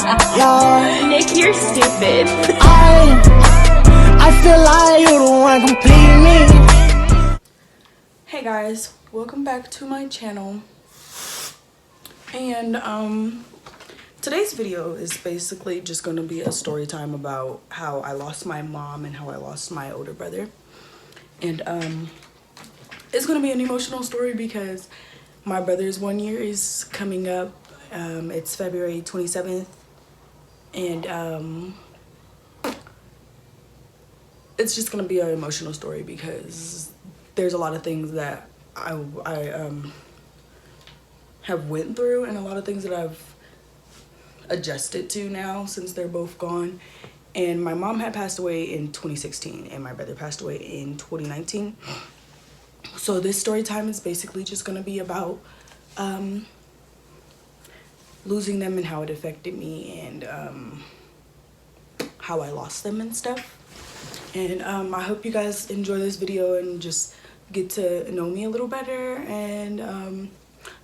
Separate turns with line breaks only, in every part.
Yeah.
Nick, you're stupid.
I feel like you the one complete me.
Hey guys, welcome back to my channel. And today's video is basically just going to be a story time about how I lost my mom and how I lost my older brother. And it's going to be an emotional story because my brother's 1 year is coming up. It's February 27th, and it's just going to be an emotional story because there's a lot of things that I have went through and a lot of things that I've adjusted to now since they're both gone. And my mom had passed away in 2016 and my brother passed away in 2019. So this story time is basically just going to be about losing them and how it affected me and how I lost them and stuff. And I hope you guys enjoy this video and just get to know me a little better and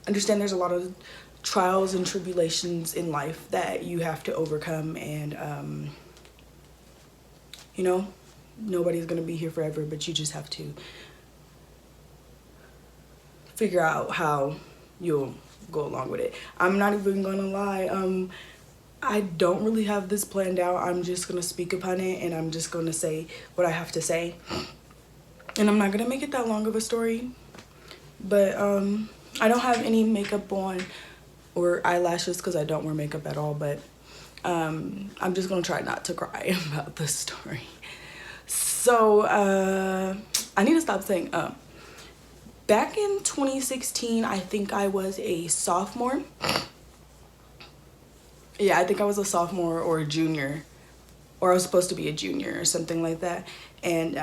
understand there's a lot of trials and tribulations in life that you have to overcome. And you know, nobody's gonna be here forever, but you just have to figure out how you'll go along with it. I'm not even gonna lie, I don't really have this planned out. I'm just gonna speak upon it and I'm just gonna say what I have to say. And I'm not gonna make it that long of a story, but I don't have any makeup on or eyelashes because I don't wear makeup at all, but I'm just gonna try not to cry about this story. So I need to stop saying back in 2016, I think I was a sophomore. Yeah, I think I was a sophomore or a junior, or I was supposed to be a junior or something like that. And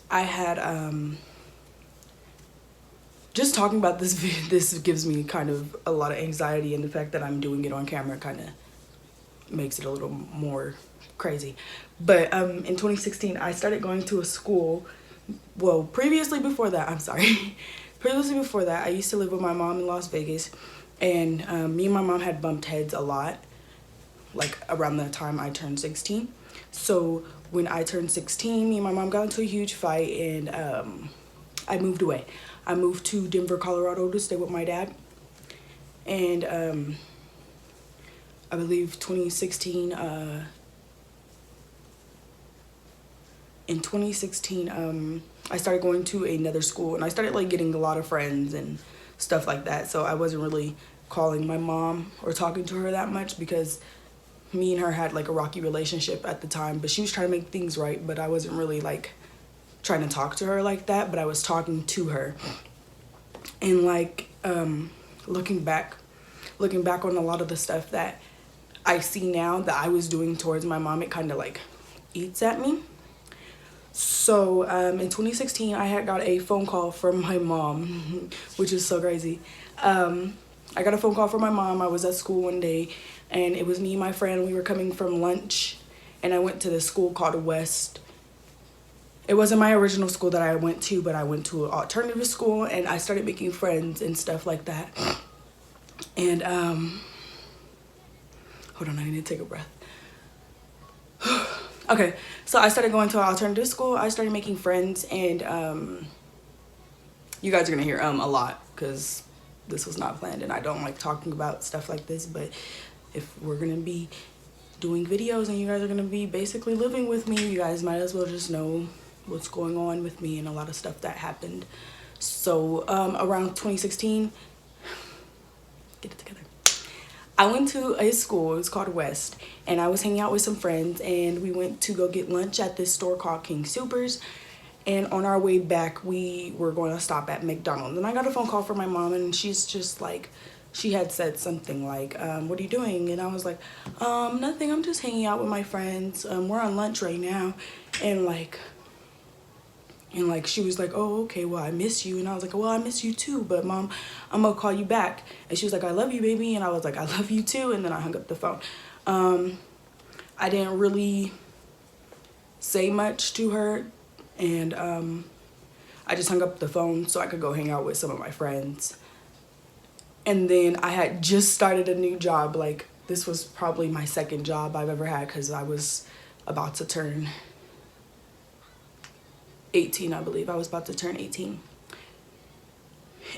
I had just talking about this video, this gives me kind of a lot of anxiety, and the fact that I'm doing it on camera kind of makes it a little more crazy. But in 2016, I started going to a school. Well, previously before that, I used to live with my mom in Las Vegas, and me and my mom had bumped heads a lot, like around the time I turned 16. So when I turned 16, me and my mom got into a huge fight, and I moved away. I moved to Denver, Colorado to stay with my dad. And I believe 2016, in 2016, I started going to another school and I started like getting a lot of friends and stuff like that. So I wasn't really calling my mom or talking to her that much because me and her had like a rocky relationship at the time, but she was trying to make things right, but I wasn't really like trying to talk to her like that, but I was talking to her. And like looking back on a lot of the stuff that I see now that I was doing towards my mom, it kind of like eats at me. So in 2016, I had got a phone call from my mom, which is so crazy. I got a phone call from my mom. I was at school one day and it was me and my friend. We were coming from lunch and I went to this school called West. It wasn't my original school that I went to, but I went to an alternative school and I started making friends and stuff like that. And hold on, I need to take a breath. Okay, so I started going to an alternative school. I started making friends, and you guys are gonna hear a lot because this was not planned and I don't like talking about stuff like this, but if we're gonna be doing videos and you guys are gonna be basically living with me, you guys might as well just know what's going on with me and a lot of stuff that happened. So around 2016, get it together, I went to a school, it was called West, and I was hanging out with some friends and we went to go get lunch at this store called King Soopers. And on our way back, we were going to stop at McDonald's. And I got a phone call from my mom and she's just like, she had said something like, what are you doing? And I was like, nothing, I'm just hanging out with my friends. We're on lunch right now. And like she was like, oh, okay, well, I miss you. And I was like, well, I miss you too, but mom, I'm gonna call you back. And she was like, I love you, baby. And I was like, I love you too. And then I hung up the phone. I didn't really say much to her, and I just hung up the phone so I could go hang out with some of my friends. And then I had just started a new job. Like, this was probably my second job I've ever had, because I was about to turn 18, I believe. I was about to turn 18.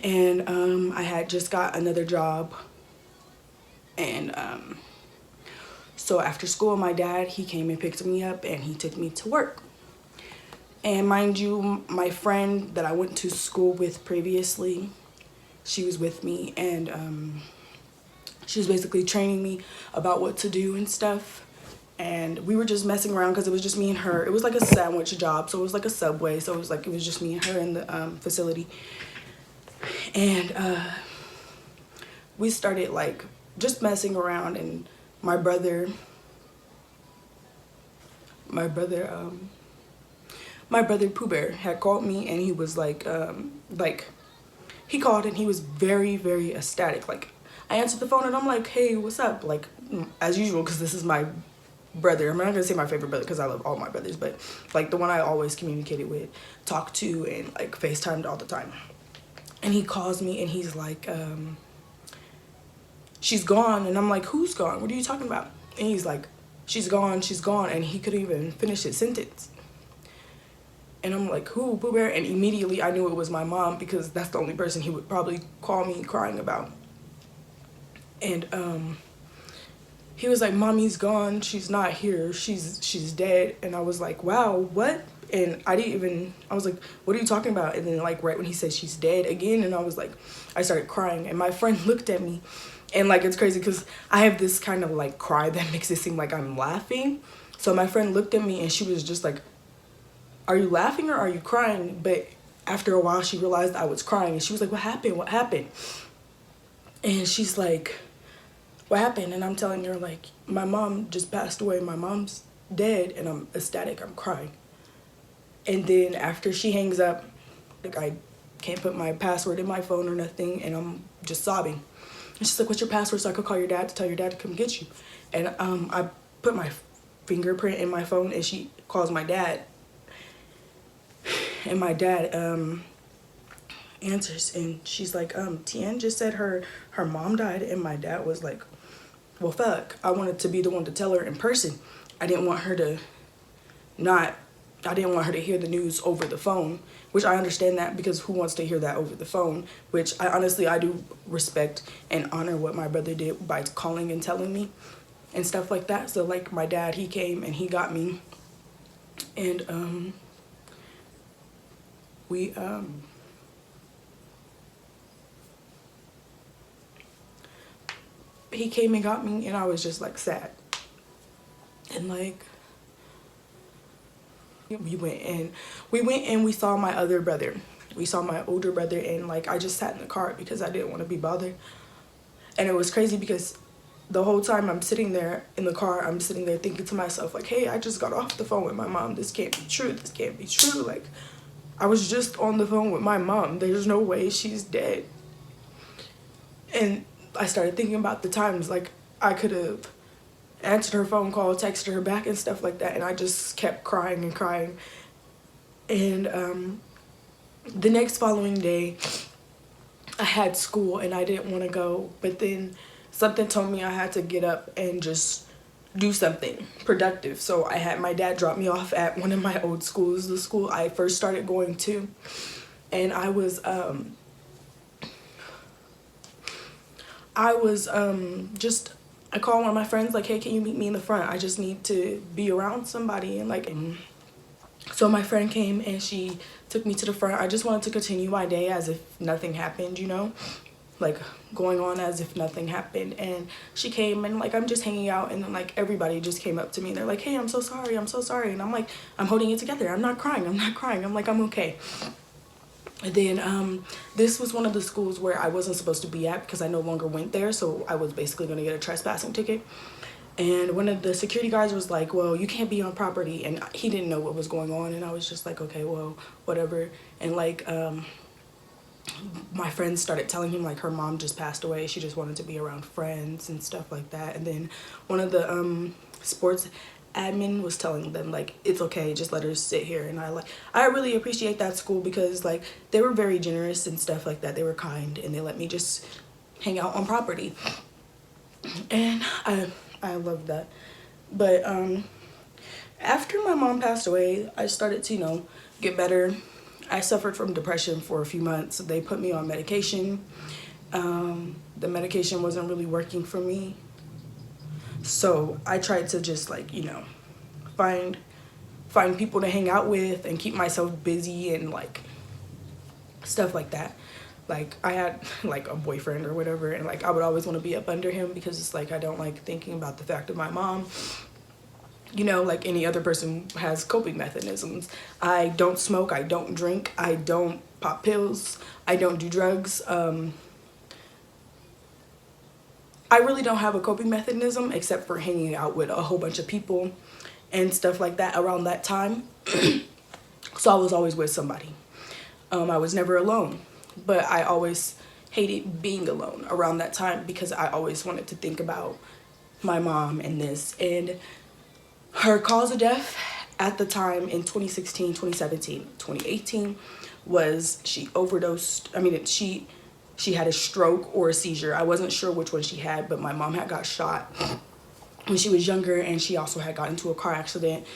And I had just got another job. And so after school, my dad, he came and picked me up and he took me to work. And mind you, my friend that I went to school with previously, she was with me, and she was basically training me about what to do and stuff. And we were just messing around because it was just me and her. It was like a sandwich job, so it was like a Subway. So it was just me and her in the facility. And we started like just messing around, and my brother Pooh Bear had called me, and he was like he called and he was very, very ecstatic. Like, I answered the phone and I'm like, hey, what's up? Like, as usual, because this is my brother. I'm not gonna say my favorite brother because I love all my brothers, but like the one I always communicated with, talked to, and like FaceTimed all the time. And he calls me and he's like, she's gone. And I'm like, who's gone? What are you talking about? And he's like, she's gone, she's gone. And he couldn't even finish his sentence. And I'm like, who, Pooh Bear? And immediately I knew it was my mom, because that's the only person he would probably call me crying about. And he was like, mommy's gone, she's not here, she's dead. And I was like, wow, what? And I was like, what are you talking about? And then like right when he said she's dead again, and I was like, I started crying. And my friend looked at me, and like, it's crazy because I have this kind of like cry that makes it seem like I'm laughing. So my friend looked at me and she was just like, are you laughing or are you crying? But after a while she realized I was crying, and she was like, what happened? What happened? And she's like, what happened? And I'm telling her like, my mom just passed away, my mom's dead. And I'm ecstatic, I'm crying. And then after she hangs up, like, I can't put my password in my phone or nothing, and I'm just sobbing. And she's like, what's your password so I could call your dad to tell your dad to come get you? And I put my fingerprint in my phone, and she calls my dad. And my dad answers, and she's like, Tien just said her mom died. And my dad was like, well, fuck, I wanted to be the one to tell her in person. I didn't want her to hear the news over the phone, which I understand that, because who wants to hear that over the phone? Which I do respect and honor what my brother did by calling and telling me and stuff like that. So like, my dad, he came and he got me, and he came and got me, and I was just like sad. And like, we went and we saw my other brother. We saw my older brother, and like, I just sat in the car because I didn't want to be bothered. And it was crazy because the whole time I'm sitting there in the car, I'm sitting there thinking to myself like, hey, I just got off the phone with my mom. This can't be true. This can't be true. Like, I was just on the phone with my mom. There's no way she's dead. And I started thinking about the times like I could have answered her phone call, texted her back and stuff like that, and I just kept crying and crying. And the next following day, I had school and I didn't want to go, but then something told me I had to get up and just do something productive. So I had my dad drop me off at one of my old schools, the school I first started going to. And I called one of my friends like, hey, can you meet me in the front? I just need to be around somebody. And like, so my friend came and she took me to the front. I just wanted to continue my day as if nothing happened, you know, like going on as if nothing happened. And she came and like, I'm just hanging out, and then like everybody just came up to me and they're like, hey, I'm so sorry, I'm so sorry. And I'm like, I'm holding it together, I'm not crying, I'm not crying. I'm like, I'm okay. And then this was one of the schools where I wasn't supposed to be at because I no longer went there, so I was basically going to get a trespassing ticket. And one of the security guards was like, well, you can't be on property, and he didn't know what was going on. And I was just like, okay, well, whatever. And like my friends started telling him like her mom just passed away, she just wanted to be around friends and stuff like that. And then one of the sports admin was telling them like, it's okay, just let her sit here. And I really appreciate that school because like they were very generous and stuff like that. They were kind and they let me just hang out on property. And I love that. But after my mom passed away, I started to, get better. I suffered from depression for a few months. They put me on medication. The medication wasn't really working for me. So I tried to just find people to hang out with and keep myself busy and stuff like that. Like I had a boyfriend or whatever, and I would always want to be up under him because it's I don't like thinking about the fact of my mom. Like any other person has coping mechanisms. I don't smoke, I don't drink, I don't pop pills, I don't do drugs. I really don't have a coping mechanism except for hanging out with a whole bunch of people and stuff like that around that time. So I was always with somebody. I was never alone, but I always hated being alone around that time because I always wanted to think about my mom and this. And her cause of death at the time in 2016, 2017, 2018 was she overdosed. I mean, she had a stroke or a seizure. I wasn't sure which one she had, but my mom had got shot when she was younger, and she also had got into a car accident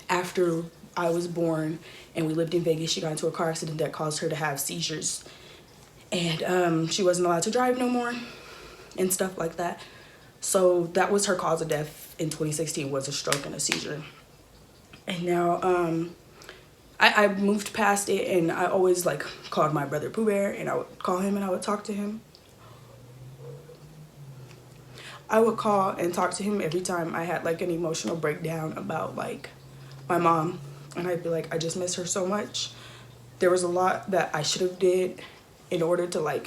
after I was born, and we lived in Vegas. She got into a car accident that caused her to have seizures, and she wasn't allowed to drive no more and stuff like that. So that was her cause of death in 2016, was a stroke and a seizure. And now I moved past it, and I always called my brother Pooh Bear, and I would call him and I would talk to him. I would call and talk to him every time I had an emotional breakdown about my mom, and I'd be like, I just miss her so much. There was a lot that I should have did in order to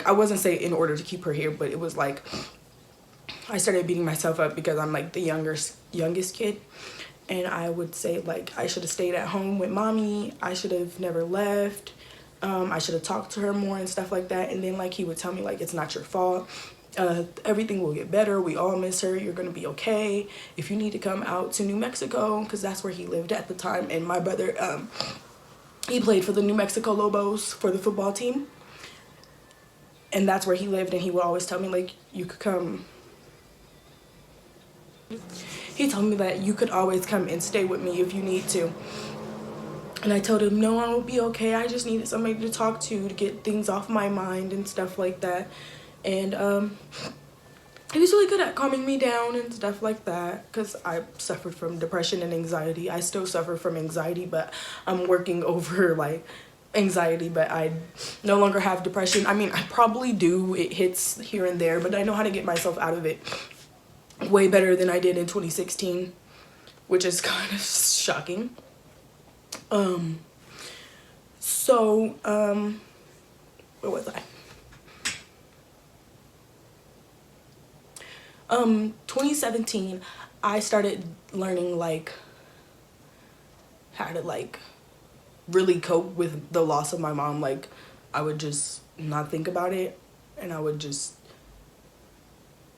I wasn't saying in order to keep her here, but it was I started beating myself up because I'm the youngest kid. And I would say I should have stayed at home with mommy. I should have never left. I should have talked to her more and stuff like that. And then he would tell me it's not your fault. Everything will get better. We all miss her. You're going to be okay. If you need to come out to New Mexico, because that's where he lived at the time. And my brother, he played for the New Mexico Lobos for the football team. And that's where he lived. And he would always tell me you could come. He told me that you could always come and stay with me if you need to. And I told him, no, I will be okay. I just needed somebody to talk to get things off my mind and stuff like that. And he was really good at calming me down and stuff like that because I suffered from depression and anxiety. I still suffer from anxiety, but I'm working over anxiety, but I no longer have depression. I mean, I probably do. It hits here and there, but I know how to get myself out of it way better than I did in 2016, which is kind of shocking. Where was I? 2017, I started learning how to really cope with the loss of my mom. I would just not think about it, and I would just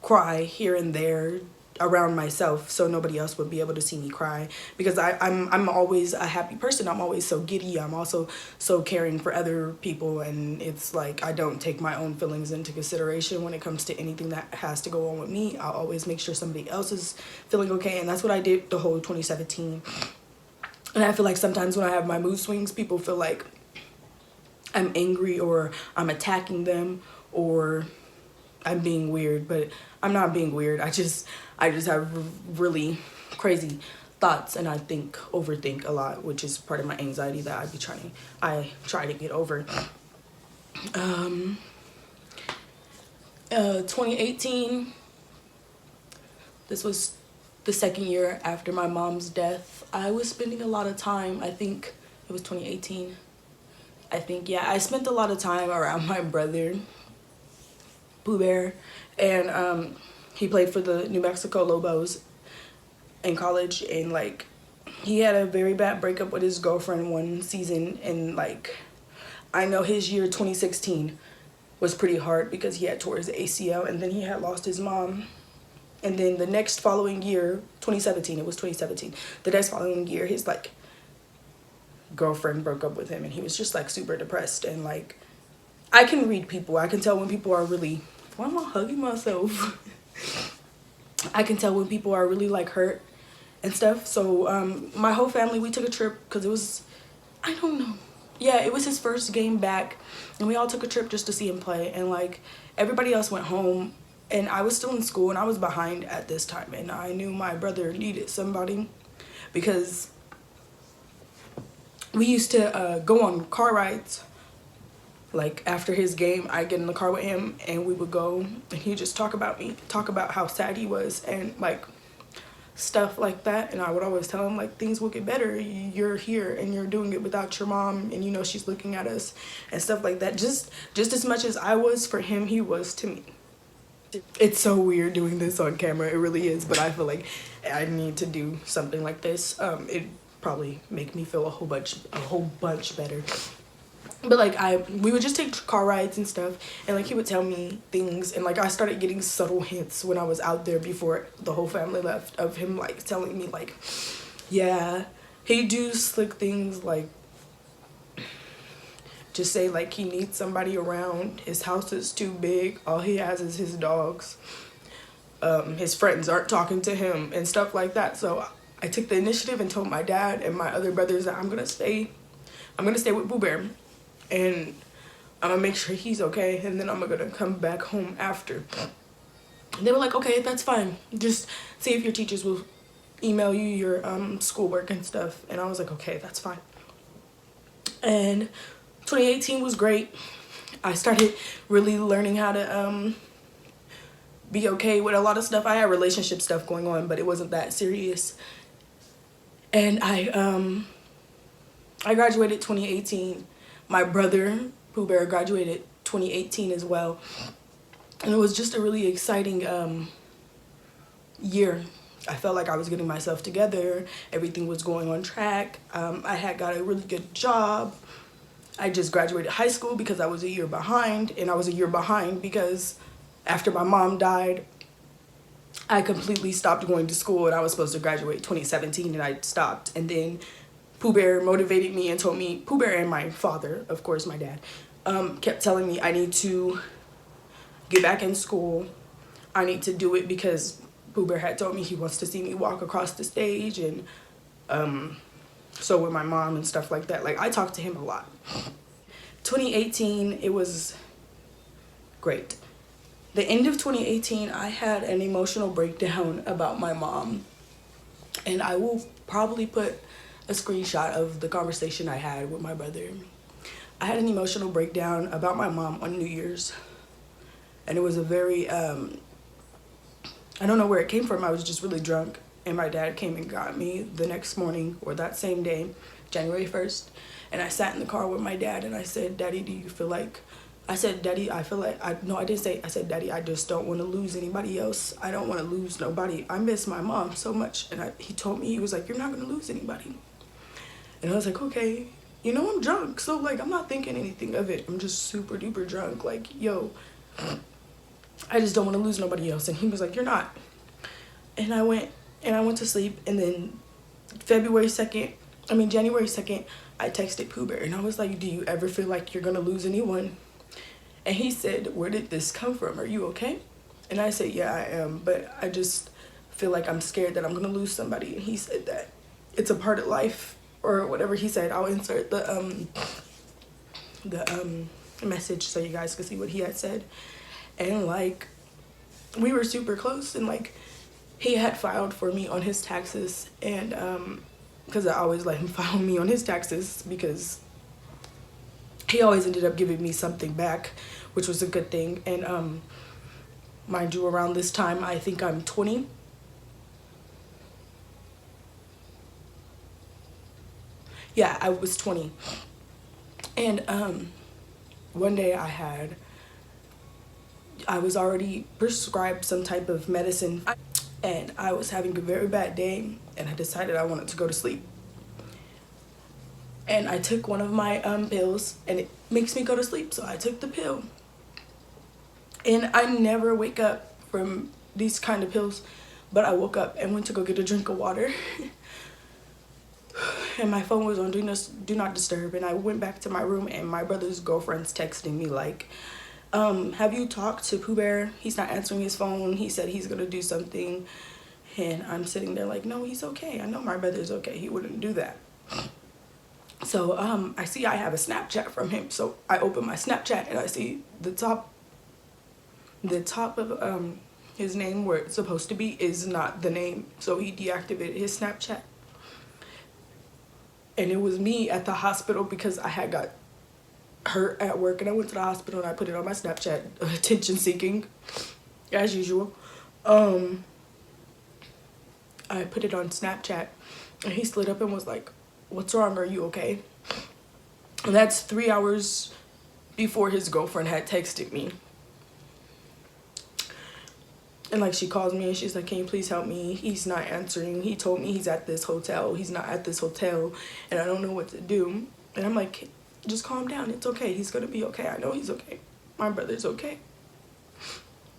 cry here and there around myself so nobody else would be able to see me cry, because I'm always a happy person. I'm always so giddy. I'm also so caring for other people, and it's I don't take my own feelings into consideration when it comes to anything that has to go on with me. I'll always make sure somebody else is feeling okay, and that's what I did the whole 2017. And I feel sometimes when I have my mood swings, people feel I'm angry or I'm attacking them or I'm being weird, but I'm not being weird. I just have really crazy thoughts, and I overthink a lot, which is part of my anxiety that I try to get over. 2018, this was the second year after my mom's death. I was spending a lot of time, I think it was 2018. I spent a lot of time around my brother, Pooh Bear, and he played for the New Mexico Lobos in college, and he had a very bad breakup with his girlfriend one season, and I know his year 2016 was pretty hard because he had tore his ACL, and then he had lost his mom. And then the next following year, 2017, the next following year, his girlfriend broke up with him, and he was just super depressed, and I can read people. I can tell when people are really, why am I hugging myself? I can tell when people are really like hurt and stuff. So my whole family, we took a trip because it was, I don't know. Yeah, it was his first game back, and we all took a trip just to see him play. And like everybody else went home, and I was still in school, and I was behind at this time, and I knew my brother needed somebody because we used to go on car rides. Like after his game, I'd get in the car with him and we would go, and he'd just talk about me, talk about how sad he was and like stuff like that. And I would always tell him like, things will get better, you're here and you're doing it without your mom, and you know she's looking at us and stuff like that. Just as much as I was for him, he was to me. It's so weird doing this on camera, it really is, but I feel like I need to do something like this. It probably make me feel a whole bunch better. But like we would just take car rides and stuff, and like he would tell me things, and like I started getting subtle hints when I was out there before the whole family left of him like telling me like, yeah, he do slick things like just say like he needs somebody around, his house is too big, all he has is his dogs, his friends aren't talking to him and stuff like that. So I took the initiative and told my dad and my other brothers that I'm gonna stay with Boo Bear, and I'm gonna make sure he's okay, and then I'm gonna come back home after. And they were like, okay, that's fine, just see if your teachers will email you your schoolwork and stuff. And I was like, okay, that's fine. And 2018 was great. I started really learning how to be okay with a lot of stuff. I had relationship stuff going on, but it wasn't that serious. And I graduated 2018. My brother, Pooh Bear, graduated 2018 as well. And it was just a really exciting year. I felt like I was getting myself together. Everything was going on track. I had got a really good job. I just graduated high school because I was a year behind. And I was a year behind because after my mom died, I completely stopped going to school, and I was supposed to graduate 2017, and I stopped. And then Pooh Bear motivated me and told me, Pooh Bear and my father, of course my dad, kept telling me I need to get back in school. I need to do it because Pooh Bear had told me he wants to see me walk across the stage, and so with my mom and stuff like that. Like I talked to him a lot. 2018, it was great. The end of 2018, I had an emotional breakdown about my mom, and I will probably put a screenshot of the conversation I had with my brother. I had an emotional breakdown about my mom on New Year's, and it was a very I don't know where it came from. I was just really drunk, and my dad came and got me the next morning, or that same day, January 1st, and I sat in the car with my dad, and I said, Daddy, do you feel like, I said, Daddy, I feel like, I said, Daddy, I just don't want to lose anybody else. I don't want to lose nobody. I miss my mom so much. And he told me, he was like, you're not going to lose anybody. And I was like, okay, you know, I'm drunk. So like, I'm not thinking anything of it. I'm just super duper drunk. Like, yo, I just don't want to lose nobody else. And he was like, you're not. And I went to sleep. And then January 2nd, I texted Pooh Bear, and I was like, do you ever feel like you're going to lose anyone? And he said, where did this come from? Are you okay? And I said, yeah, I am, but I just feel like I'm scared that I'm going to lose somebody. And he said that it's a part of life, or whatever he said. I'll insert the message so you guys can see what he had said. And like, we were super close, and like, he had filed for me on his taxes, and because I always let him file me on his taxes, because he always ended up giving me something back, which was a good thing. And mind you, around this time, I think I'm 20. Yeah, I was 20. And one day I was already prescribed some type of medicine, and I was having a very bad day, and I decided I wanted to go to sleep. And I took one of my pills, and it makes me go to sleep, so I took the pill. And I never wake up from these kind of pills, but I woke up and went to go get a drink of water. and my phone was on do not disturb, and I went back to my room, and my brother's girlfriend's texting me like, have you talked to Pooh Bear? He's not answering his phone. He said he's gonna do something. And I'm sitting there like, no, he's okay. I know my brother's okay. He wouldn't do that. So I see I have a Snapchat from him. So I open my Snapchat and I see the top of his name where it's supposed to be is not the name. So he deactivated his Snapchat. And it was me at the hospital because I had got hurt at work, and I went to the hospital and I put it on my Snapchat, attention seeking as usual. I put it on Snapchat, and he slid up and was like, what's wrong, are you okay? And that's 3 hours before his girlfriend had texted me. And like, she calls me and she's like, can you please help me? He's not answering. He told me he's at this hotel. He's not at this hotel, and I don't know what to do. And I'm like, just calm down. It's okay. He's gonna be okay. I know he's okay. My brother's okay.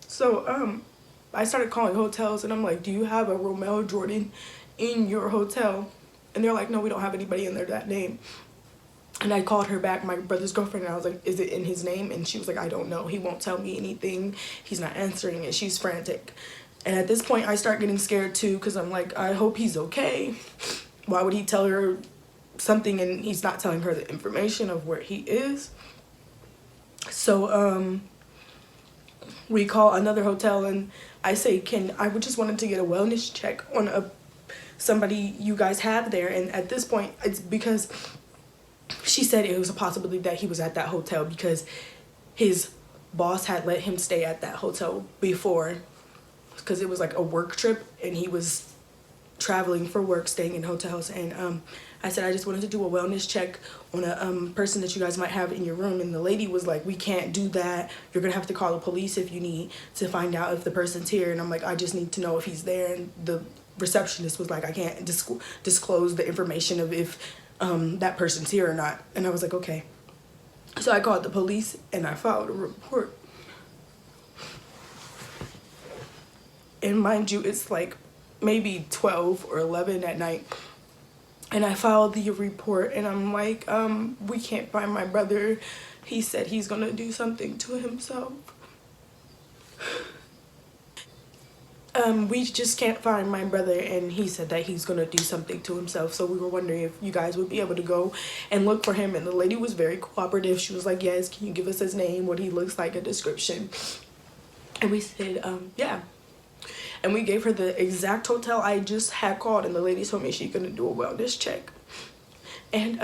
So I started calling hotels, and I'm like, do you have a Romell Jordan in your hotel? And they're like, no, we don't have anybody in there that name. And I called her back, my brother's girlfriend, and I was like, is it in his name? And she was like, I don't know. He won't tell me anything. He's not answering it. She's frantic. And at this point, I start getting scared too, because I'm like, I hope he's okay. Why would he tell her something and he's not telling her the information of where he is? So we call another hotel, and I say, I just wanted to get a wellness check on somebody you guys have there. And at this point, it's because she said it was a possibility that he was at that hotel because his boss had let him stay at that hotel before, because it was like a work trip and he was traveling for work, staying in hotels. And I said I just wanted to do a wellness check on a person that you guys might have in your room. And the lady was like, we can't do that. You're gonna have to call the police if you need to find out if the person's here. And I'm like, I just need to know if he's there. And the receptionist was like, I can't disclose the information of if that person's here or not. And I was like, okay. So I called the police and I filed a report. And mind you, it's like maybe 12 or 11 at night. And I filed the report, and I'm like, we can't find my brother. He said he's gonna do something to himself. We just can't find my brother, and he said that he's gonna do something to himself. So we were wondering if you guys would be able to go and look for him. And the lady was very cooperative. She was like, yes, can you give us his name, what he looks like, a description? And we said, yeah. And we gave her the exact hotel I just had called, and the lady told me she's gonna do a wellness check. And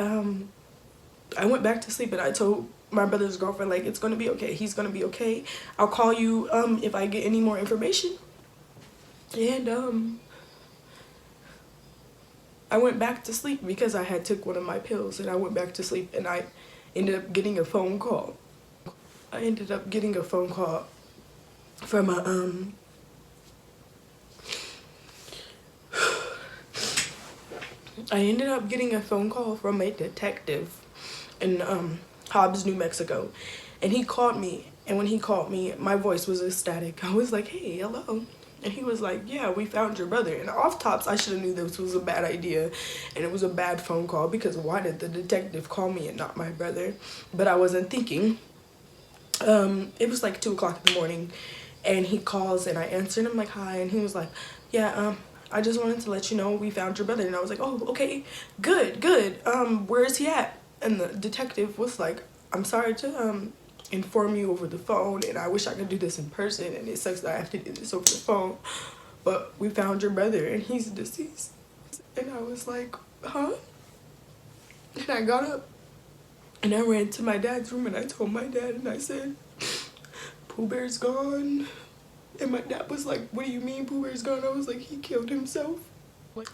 I went back to sleep, and I told my brother's girlfriend, like, it's gonna be okay. He's gonna be okay. I'll call you if I get any more information. And I went back to sleep because I had took one of my pills, and I went back to sleep, and I ended up getting a phone call. I ended up getting a phone call from a I ended up getting a phone call from a detective in Hobbs, New Mexico. And he called me, and when he called me, my voice was ecstatic. I was like, hey, hello. And he was like, yeah, we found your brother. And off tops, I should have knew this was a bad idea, and it was a bad phone call, because why did the detective call me and not my brother? But I wasn't thinking. It was like 2 o'clock in the morning, and he calls, and I answered him like, hi. And he was like, yeah, I just wanted to let you know we found your brother. And I was like, oh, okay, good. Where is he at? And the detective was like, I'm sorry to inform you over the phone, and I wish I could do this in person, and it sucks that I have to do this over the phone, but we found your brother and he's deceased. And I was like, huh? And I got up and I ran to my dad's room, and I told my dad, and I said, Pooh Bear's gone. And my dad was like, what do you mean Pooh Bear's gone? I was like, he killed himself.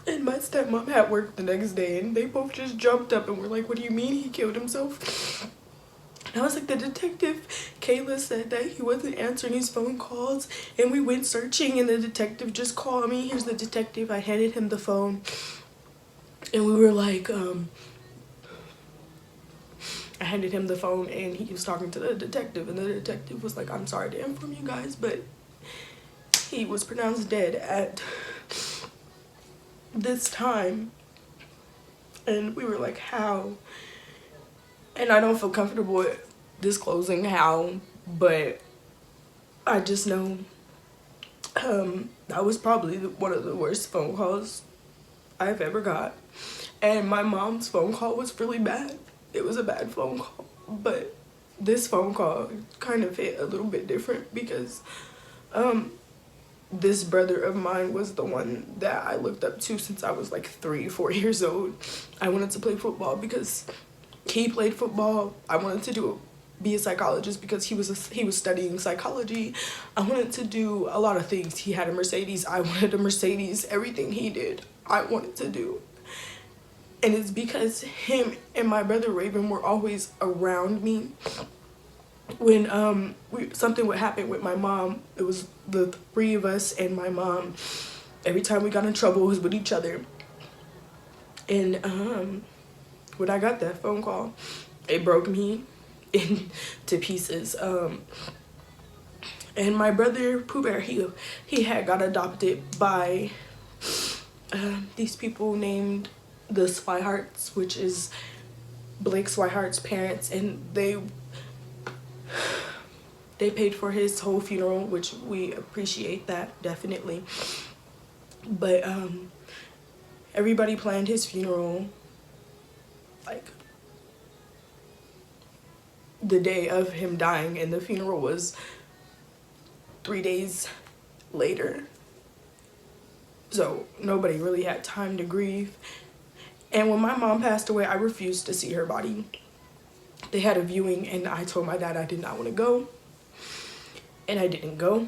And my stepmom had work the next day, and they both just jumped up and were like, what do you mean he killed himself? And I was like, the detective, Kayla, said that he wasn't answering his phone calls, and we went searching, and the detective just called me. Here's the detective. I handed him the phone, and we were like, I handed him the phone, and he was talking to the detective, and the detective was like, I'm sorry to inform you guys, but he was pronounced dead at this time. And we were like, how? And I don't feel comfortable disclosing how, but I just know that was probably one of the worst phone calls I've ever got. And my mom's phone call was really bad. It was a bad phone call, but this phone call kind of hit a little bit different because this brother of mine was the one that I looked up to since I was like 3-4 years old. I wanted to play football because he played football. I wanted to be a psychologist because he was studying psychology. I wanted to do a lot of things. He had a Mercedes. I wanted a Mercedes. Everything he did, I wanted to do. And it's because him and my brother Raven were always around me. When something would happen with my mom, it was the three of us and my mom. Every time we got in trouble, it was with each other. And when I got that phone call, it broke me into pieces. And my brother Pooh Bear, he had got adopted by these people named the Swiharts, which is Blake Swihart's parents, and they paid for his whole funeral, which we appreciate that, definitely. But everybody planned his funeral like the day of him dying, and the funeral was 3 days later. So nobody really had time to grieve. And when my mom passed away, I refused to see her body. They had a viewing, and I told my dad I did not want to go. And I didn't go.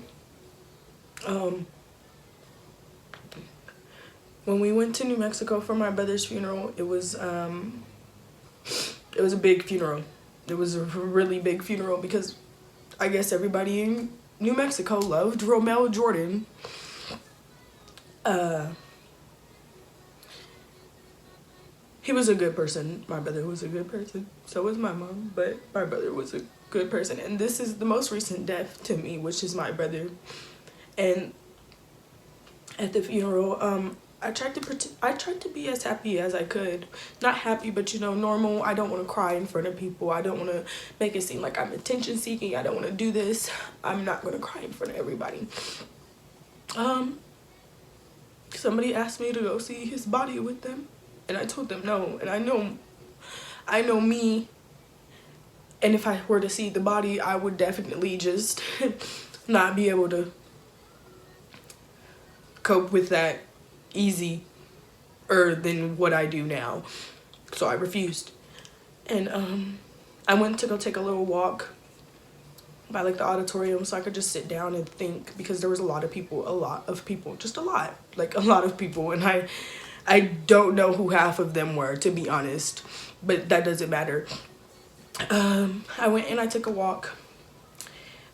When we went to New Mexico for my brother's funeral, it was a big funeral. It was a really big funeral because I guess everybody in New Mexico loved Romell Jordan. He was a good person. My brother was a good person. So was my mom, but my brother was a good person. And this is the most recent death to me, which is my brother. And at the funeral, I tried to be as happy as I could. Not happy, but normal. I don't want to cry in front of people. I don't want to make it seem like I'm attention seeking. I don't want to do this. I'm not going to cry in front of everybody. Somebody asked me to go see his body with them, and I told them no. And I know me, and if I were to see the body, I would definitely just not be able to cope with that easier than what I do now. So I refused. And I went to go take a little walk by like the auditorium so I could just sit down and think, because there was a lot of people, just a lot of people, and I don't know who half of them were, to be honest, but that doesn't matter. I went and I took a walk,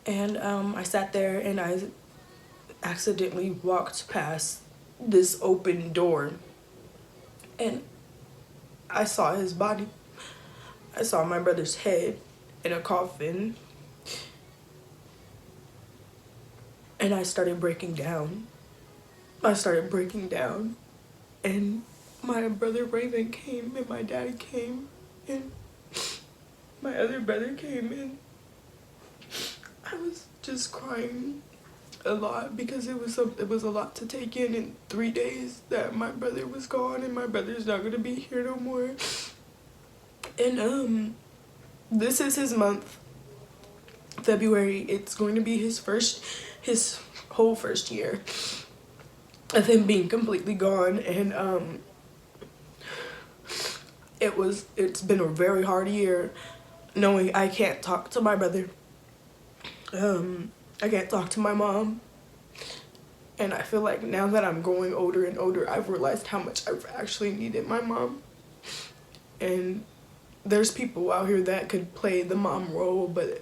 and I sat there, and I accidentally walked past this open door, and I saw his body. I saw my brother's head in a coffin, and I started breaking down. And my brother Raven came, and my dad came, and my other brother came, and I was just crying a lot because it was a lot to take in 3 days that my brother was gone, and my brother's not gonna be here no more. And this is his month, February. It's going to be his whole first year of him being completely gone, and it's been a very hard year knowing I can't talk to my brother. I can't talk to my mom, and I feel like now that I'm growing older and older, I've realized how much I've actually needed my mom. And there's people out here that could play the mom role, but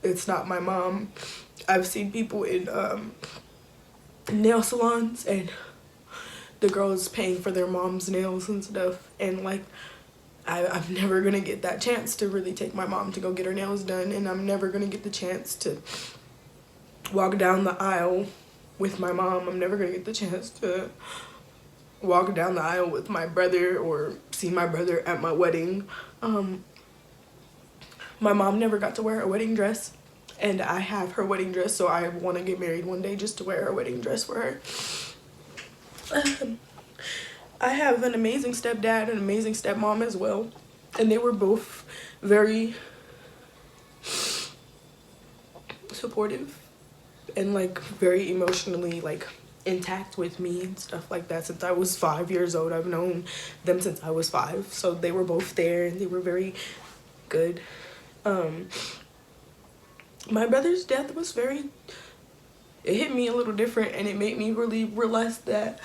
it's not my mom. I've seen people in nail salons, and the girls paying for their mom's nails and stuff, and like I'm never gonna get that chance to really take my mom to go get her nails done, and I'm never gonna get the chance to walk down the aisle with my mom. I'm never gonna get the chance to walk down the aisle with my brother or see my brother at my wedding. My mom never got to wear a wedding dress, and I have her wedding dress, so I want to get married one day just to wear her wedding dress for her. I have an amazing stepdad and amazing stepmom as well, and they were both very supportive and like very emotionally like intact with me and stuff like that. Since I was 5 years old, I've known them since I was 5, so they were both there and they were very good. My brother's death was it hit me a little different, and it made me really realize that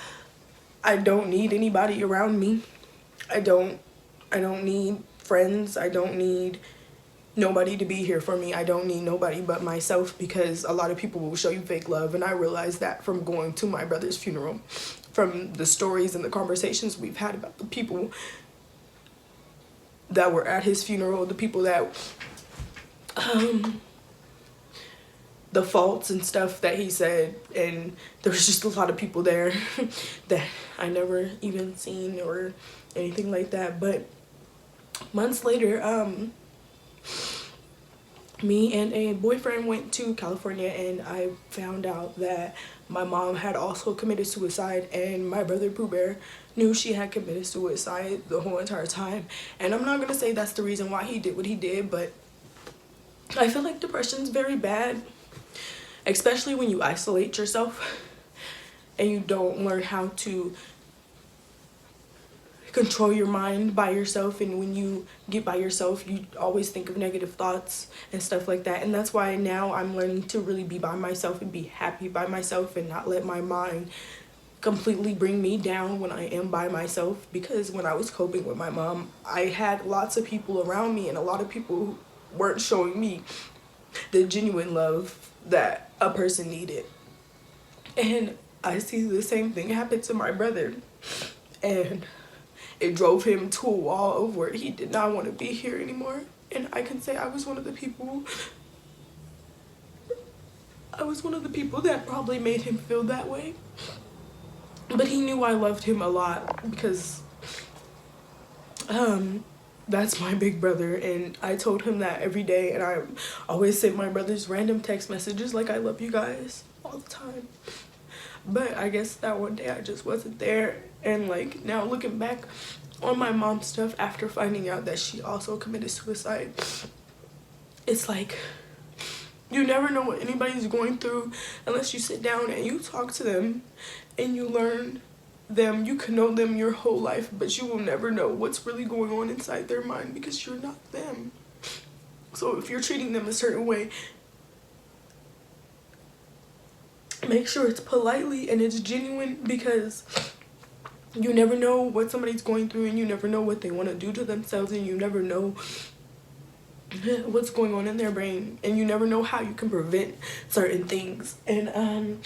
I don't need anybody around me. I don't need friends. I don't need nobody to be here for me. I don't need nobody but myself, because a lot of people will show you fake love, and I realized that from going to my brother's funeral, from the stories and the conversations we've had about the people that were at his funeral, the people that the faults and stuff that he said, and there was just a lot of people there that I never even seen or anything like that. But months later, me and a boyfriend went to California, and I found out that my mom had also committed suicide, and my brother Pooh Bear knew she had committed suicide the whole entire time. And I'm not gonna say that's the reason why he did what he did, but I feel like depression's very bad, especially when you isolate yourself and you don't learn how to control your mind by yourself. And when you get by yourself, you always think of negative thoughts and stuff like that. And that's why now I'm learning to really be by myself and be happy by myself, and not let my mind completely bring me down when I am by myself. Because when I was coping with my mom, I had lots of people around me, and a lot of people weren't showing me the genuine love that a person needed. And I see the same thing happen to my brother, and it drove him to a wall of where he did not want to be here anymore. And I can say I was one of the people that probably made him feel that way. But he knew I loved him a lot, because that's my big brother, and I told him that every day. And I always sent my brothers random text messages like, I love you guys, all the time. But I guess that one day I just wasn't there. And like now looking back on my mom's stuff after finding out that she also committed suicide, it's like you never know what anybody's going through unless you sit down and you talk to them and you learn them. You can know them your whole life, but you will never know what's really going on inside their mind, because you're not them. So if you're treating them a certain way, make sure it's politely and it's genuine, because you never know what somebody's going through, and you never know what they want to do to themselves, and you never know what's going on in their brain, and you never know how you can prevent certain things. And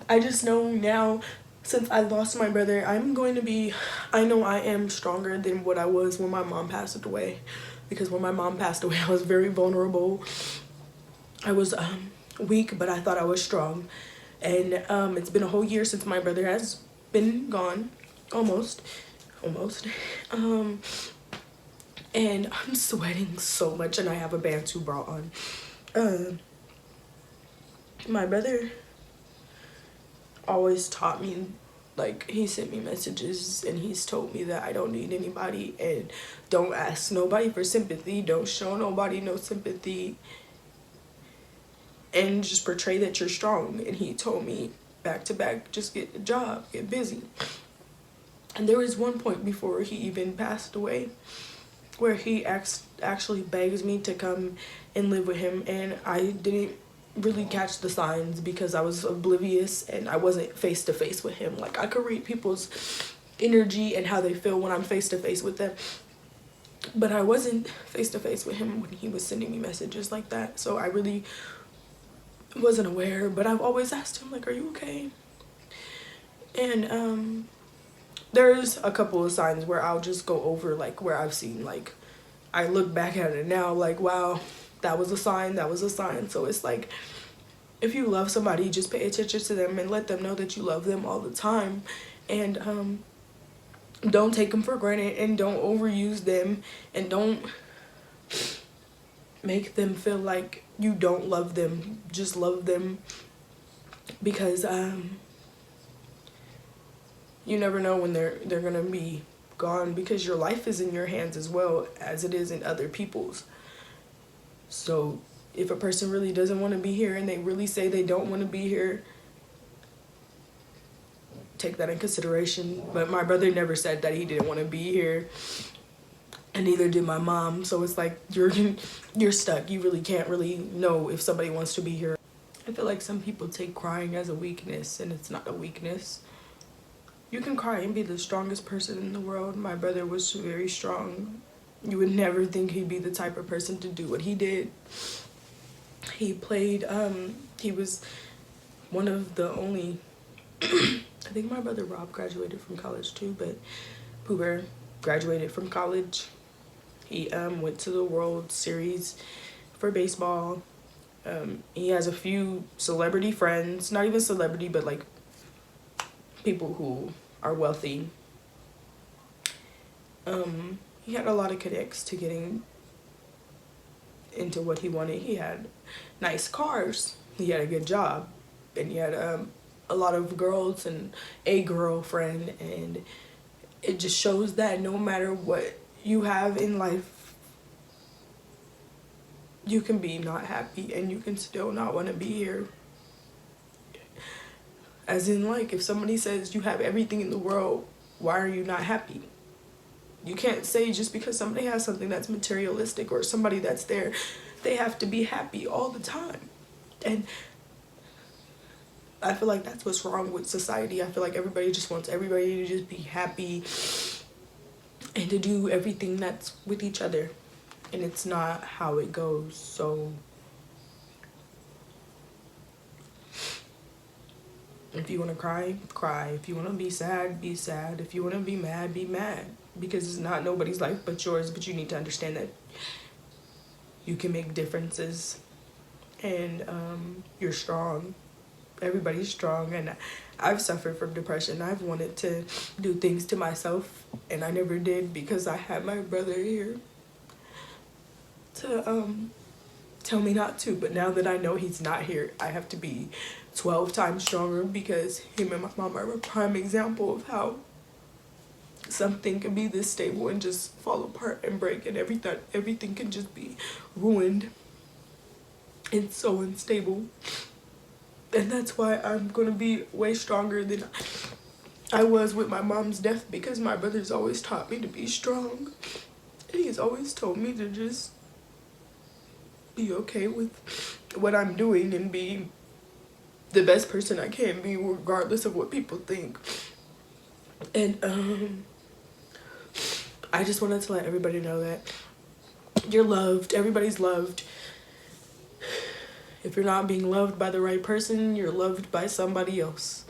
I just know now, since I lost my brother, I know I am stronger than what I was when my mom passed away. Because when my mom passed away, I was very vulnerable. I was weak, but I thought I was strong. And it's been a whole year since my brother has been gone, almost. And I'm sweating so much, and I have a Bantu bra on. My brother always taught me, like, he sent me messages and he's told me that I don't need anybody, and don't ask nobody for sympathy, don't show nobody no sympathy, and just portray that you're strong. And he told me back to back, just get a job, get busy. And there was one point before he even passed away where he actually begs me to come and live with him, and I didn't really catch the signs because I was oblivious and I wasn't face to face with him. Like, I could read people's energy and how they feel when I'm face to face with them, but I wasn't face to face with him when he was sending me messages like that. So I really wasn't aware, but I've always asked him, like, are you okay? And there's a couple of signs where I'll just go over, like, where I've seen, like, I look back at it now, like, wow, that was a sign, that was a sign. So it's like, if you love somebody, just pay attention to them and let them know that you love them all the time. And don't take them for granted, and don't overuse them, and don't make them feel like you don't love them. Just love them, because you never know when they're gonna be gone, because your life is in your hands as well as it is in other people's. So if a person really doesn't want to be here, and they really say they don't want to be here, take that in consideration. But my brother never said that he didn't want to be here, and neither did my mom. So it's like you're stuck. You really can't really know if somebody wants to be here. I feel like some people take crying as a weakness, and it's not a weakness. You can cry and be the strongest person in the world. My brother was very strong. You would never think he'd be the type of person to do what he did. He played, he was one of the only, I think my brother Rob graduated from college too, but Pooh Bear graduated from college. He went to the World Series for baseball. He has a few celebrity friends, not even celebrity, but like people who are wealthy. He had a lot of connects to getting into what he wanted. He had nice cars, he had a good job, and he had a lot of girls and a girlfriend, and it just shows that no matter what you have in life, you can be not happy, and you can still not want to be here. As in, like, if somebody says you have everything in the world, why are you not happy? You can't say just because somebody has something that's materialistic, or somebody that's there, they have to be happy all the time. And I feel like that's what's wrong with society. I feel like everybody just wants everybody to just be happy and to do everything that's with each other. And it's not how it goes. So if you want to cry, cry. If you want to be sad, be sad. If you want to be mad, be mad. Because it's not nobody's life but yours. But you need to understand that you can make differences. And you're strong. Everybody's strong. And I've suffered from depression. I've wanted to do things to myself, and I never did, because I had my brother here to tell me not to. But now that I know he's not here, I have to be 12 times stronger, because him and my mom are a prime example of how something can be this stable and just fall apart and break, and everything can just be ruined. It's so unstable. And that's why I'm gonna be way stronger than I was with my mom's death, because my brother's always taught me to be strong. And he's always told me to just be okay with what I'm doing and be the best person I can be, regardless of what people think. And I just wanted to let everybody know that you're loved. Everybody's loved. If you're not being loved by the right person, you're loved by somebody else.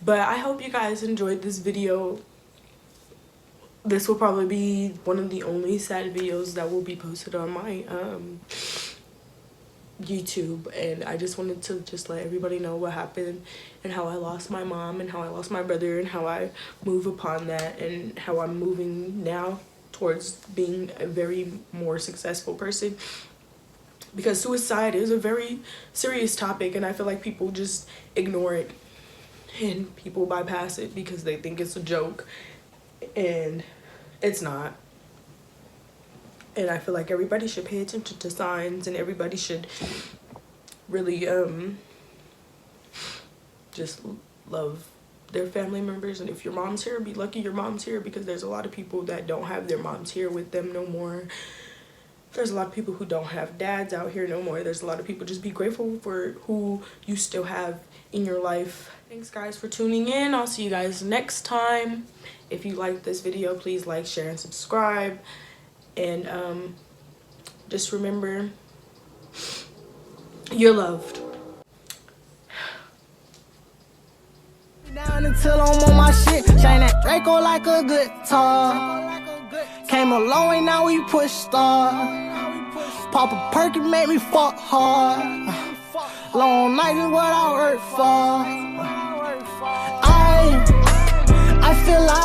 But I hope you guys enjoyed this video. This will probably be one of the only sad videos that will be posted on my YouTube. And I just wanted to just let everybody know what happened, and how I lost my mom, and how I lost my brother, and how I move upon that, and how I'm moving now towards being a very more successful person. Because suicide is a very serious topic, and I feel like people just ignore it, and people bypass it because they think it's a joke, and it's not. And I feel like everybody should pay attention to signs, and everybody should really just love their family members. And if your mom's here, be lucky your mom's here, because there's a lot of people that don't have their moms here with them no more. There's a lot of people who don't have dads out here no more. There's a lot of people. Just be grateful for who you still have in your life. Thanks guys for tuning in. I'll see you guys next time. If you like this video, please like, share, and subscribe. And just remember, you're loved.
Down until I'm on my shit, shine that Draco like a guitar. Came a long way, now we push start. Pop a perk and make me fuck hard. Long night is what I work for. I feel like